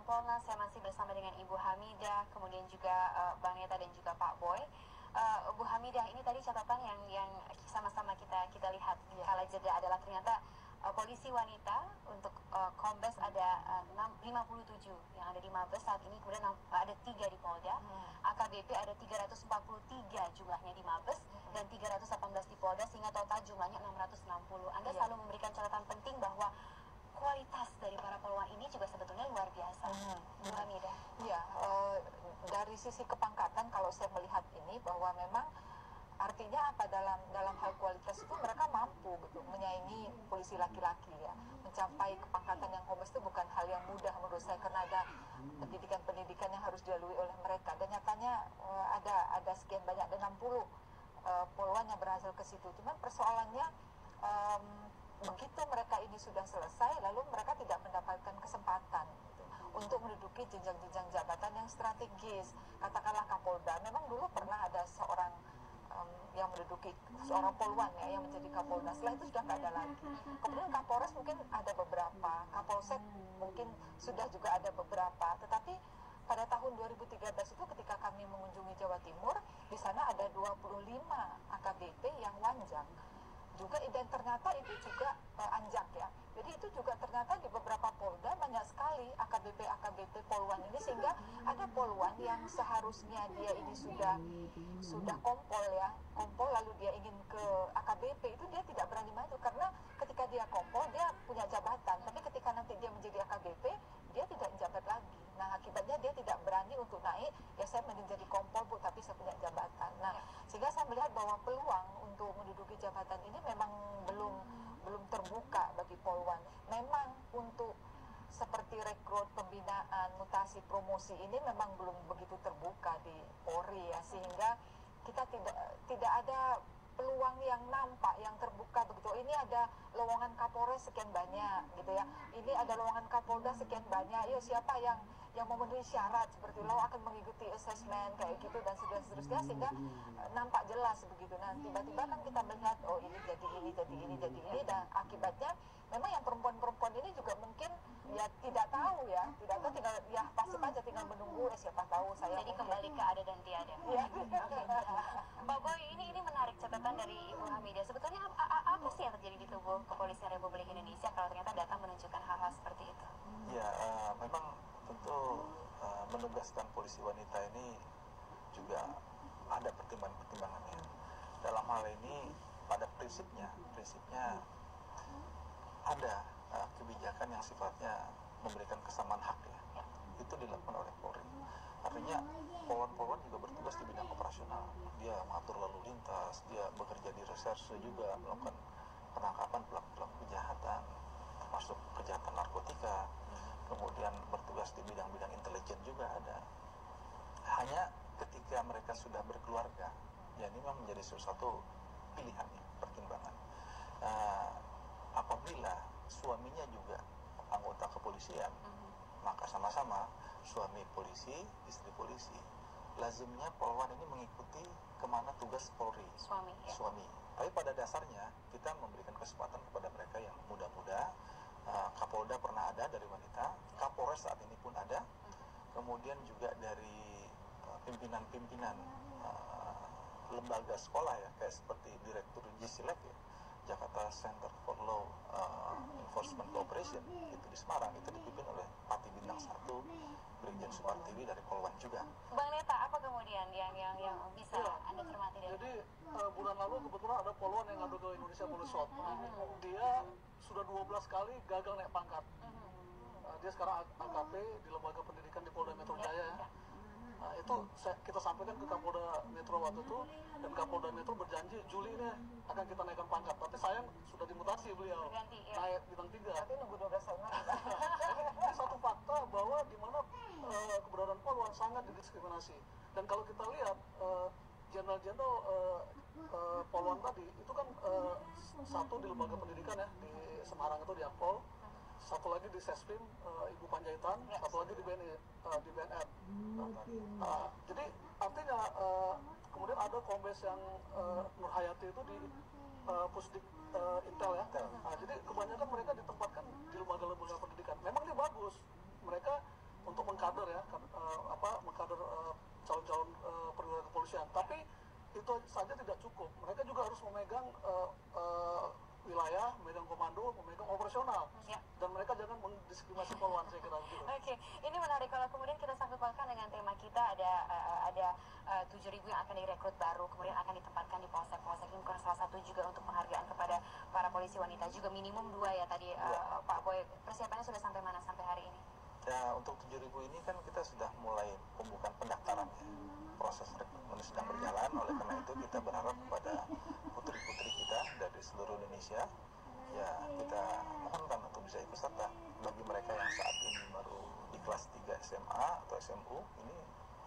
Kompolnas. Saya masih bersama dengan Ibu Hamidah, kemudian juga Bang Neta dan juga Pak Boy. Bu Hamidah, ini tadi catatan yang sama-sama kita lihat kala jeda adalah ternyata polisi wanita untuk Kombes ada 57 yang ada di Mabes saat ini, kemudian ada 3 di Polda, AKBP ada 343 jumlahnya di Mabes dan 318 di Polda, sehingga total jumlahnya 660. Anda selalu memberikan catatan penting bahwa kualitas dari para poluan ini juga sebetulnya luar biasa. Bu Hamidah. Ya, dari sisi kepangkatan kalau saya melihat ini bahwa memang artinya apa, dalam hal kualitas itu mereka mampu gitu menyaingi polisi laki-laki ya. Mencapai kepangkatan yang kombes itu bukan hal yang mudah menurut saya, karena ada pendidikan yang harus dilalui oleh mereka, dan nyatanya ada sekian banyak, ada 60 poluan yang berhasil ke situ. Cuman persoalannya begitu mereka ini sudah selesai, lalu mereka tidak mendapatkan kesempatan gitu, untuk menduduki jenjang-jenjang jabatan yang strategis. Katakanlah Kapolda, memang dulu pernah ada seorang yang menduduki, seorang poluan ya, yang menjadi Kapolda. Setelah itu sudah nggak ada lagi. Kemudian Kapolres mungkin ada beberapa, Kapolsek mungkin sudah juga ada beberapa. Tetapi pada tahun 2013 itu ketika kami mengunjungi Jawa Timur, di sana ada 25 AKBP yang wanjang juga, dan ternyata itu juga anjak ya. Jadi itu juga ternyata di beberapa Polda banyak sekali AKBP poluan ini, sehingga ada poluan yang seharusnya dia ini sudah kompol lalu dia ingin ke AKBP, itu dia tidak berani maju karena ketika dia kompol dia punya jabatan, tapi ketika nanti dia menjadi AKBP dia tidak menjabat lagi. Nah, akibatnya dia tidak berani untuk naik, ya saya mending jadi kompol Bu, tapi saya punya jabatan. Nah, sehingga saya melihat bahwa peluang untuk menduduki jabatan ini memang belum terbuka bagi poluan. Memang untuk seperti rekrut, pembinaan, mutasi, promosi ini memang belum begitu terbuka di Polri ya, sehingga kita tidak ada peluang yang nampak, yang terbuka begitu. Ini ada lowongan Kapolres sekian banyak gitu ya. Ini ada lowongan Kapolda sekian banyak. Yuk, siapa yang memenuhi syarat seperti lo akan mengikuti asesmen kayak gitu dan seterusnya, sehingga nampak jelas begitu. Nah, tiba-tiba kan kita melihat oh ini jadi ini, dan akibatnya memang yang perempuan-perempuan ini juga mungkin ya tidak tahu, tinggal ya pasif aja, tinggal menunggu, siapa tahu saya. Jadi kembali ke ada dan tiada. Ya. Pak Boy, ini menarik catatan dari Ibu Hamidah. Sebetulnya apa sih yang terjadi di tubuh Kepolisian Republik Indonesia kalau ternyata data menunjukkan hal-hal seperti itu? Ya, memang tentu menugaskan polisi wanita ini juga ada pertimbangan-pertimbangannya. Dalam hal ini pada prinsipnya ada kebijakan yang sifatnya memberikan kesamaan hak ya. Itu dilakukan oleh Polri. Artinya poluan-poluan juga bertugas di bidang operasional. Dia mengatur lalu lintas, dia bekerja di reserse juga, melakukan penangkapan pelaku-pelaku kejahatan, termasuk kejahatan narkotika. Kemudian bertugas di bidang-bidang intelijen juga ada. Hanya ketika mereka sudah berkeluarga, ya ini memang menjadi sesuatu pilihan ya, pertimbangan. Apabila suaminya juga anggota kepolisian, maka sama-sama suami polisi, istri polisi, lazimnya poluan ini mengikuti kemana tugas Polri. Suami. Tapi pada dasarnya kita memberikan kesempatan kepada mereka yang muda-muda. Kapolda pernah ada dari wanita, Kapolres saat ini pun ada, kemudian juga dari pimpinan-pimpinan lembaga sekolah ya, kayak seperti Direktur Jisilek ya, Jakarta Center for Law Enforcement Cooperation itu di Semarang, itu dipimpin oleh Pati Bintang 1 Brigjen Supartiwi dari Poluan juga. Bang Neta, apa kemudian yang bisa Anda cermati dari? Jadi bulan lalu kebetulan ada poluan yang ngadu ke Indonesia Police Shop. Dia sudah 12 kali gagal naik pangkat. Dia sekarang AKP di Lembaga Pendidikan di Polda Metro Jaya ya. Nah, itu kita sampaikan ke Kapolda Metro waktu itu, dan Kapolda Metro berjanji Juli ini akan kita naikkan pangkat. Tapi sayang sudah dimutasi beliau, naik bintang 3. Tapi nunggu 12 tahun lagi. Ini satu fakta bahwa di mana keberadaan poluan sangat didiskriminasi. Dan kalau kita lihat jenderal-jenderal poluan tadi itu kan satu di lembaga pendidikan ya di Semarang itu di Akpol, satu lagi di Sesprim Ibu Panjaitan, satu lagi di BNN. Jadi artinya kemudian ada kombes yang Nur Hayati itu di Pusdik Intel ya. Jadi kebanyakan mereka ditempatkan di lembaga-lembaga pendidikan. Memang ini bagus, mereka untuk diskriminasi polwan, saya kira begitu. Oke, ini menarik kalau kemudian kita sangkut pautkan dengan tema kita ada 7.000 yang akan direkrut baru, kemudian akan ditempatkan di polsek-polsek. Ini bukan salah satu juga untuk penghargaan kepada para polisi wanita, juga minimum 2 ya tadi Pak Boy. Persiapannya sudah sampai mana sampai hari ini? Ya, untuk 7.000 ini kan kita sudah mulai pembukaan pendaftaran ya. Proses rekrutmen sedang berjalan, oleh karena itu kita berharap kepada putri-putri kita dari seluruh Indonesia, ya kita mohonkan untuk bisa ikut serta. Bagi mereka yang saat ini baru di kelas 3 SMA atau SMU, ini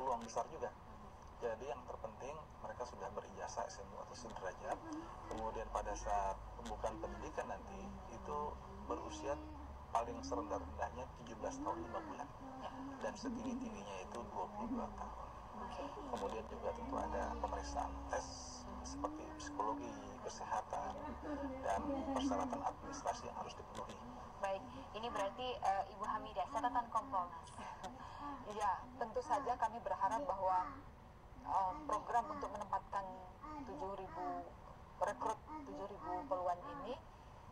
peluang besar juga. Jadi yang terpenting mereka sudah berijazah SMU atau sederajat, kemudian pada saat pembukaan pendidikan nanti itu berusia paling serendah-rendahnya 17 tahun 5 bulan dan setinggi-tingginya itu 22 tahun. Kemudian juga tentu ada pemeriksaan tes seperti psikologi, kesehatan, dan persyaratan administrasi yang harus dipenuhi. Baik, ini berarti Ibu Hamidah, catatan Kompolnas. Ya, tentu saja kami berharap bahwa program untuk menempatkan 7.000 rekrut 7.000 peluang ini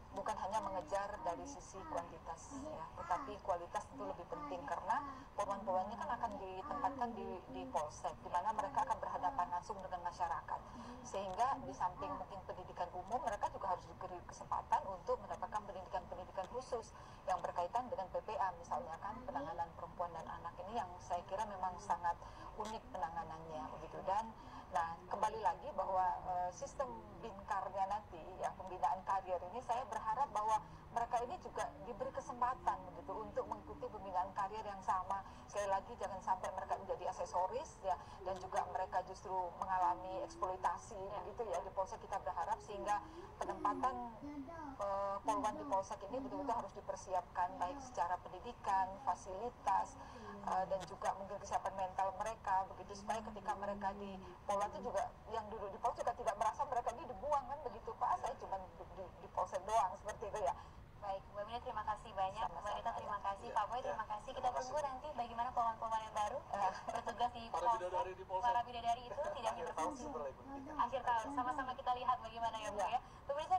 bukan hanya mengejar dari sisi kuantitas ya, tetapi kualitas itu lebih penting karena polwan-polwannya kan akan ditempatkan di polsek di mana mereka akan berhadapan langsung dengan masyarakat, sehingga di samping mungkin pendidikan umum mereka juga harus diberi kesempatan untuk mendapatkan pendidikan khusus yang berkaitan dengan PPA misalnya kan, penanganan perempuan dan anak ini yang saya kira memang sangat unik penanganannya begitu. Dan nah kembali lagi bahwa sistem binkarnya nanti ya, pembinaan karier ini saya berharap bahwa mereka ini juga diberi kesempatan begitu untuk mengikuti pembinaan karier yang sama. Sekali lagi jangan sampai mereka menjadi aksesoris ya, dan juga mereka justru mengalami eksploitasi begitu ya di polsek. Kita berharap sehingga penempatan polwan di polsek ini betul-betul harus dipersiapkan baik secara pendidikan, fasilitas, dan juga mungkin kesiapan mental mereka begitu, supaya ketika mereka di polwan itu juga yang duduk di polsek juga tidak merasa mereka ini dibuang kan begitu, Pak saya cuma duduk di polsek doang seperti itu ya. Baik, Bu Aminah terima kasih banyak, Bu Anita terima kasih, Pak Boy terima kasih. Kita tunggu nanti bagaimana polwan-polwan yang baru bertugas di polsek. Para bidadari itu tidak hanya berfungsi akhir tahun, sama-sama kita lihat bagaimana ya Bu ya. Pemirsa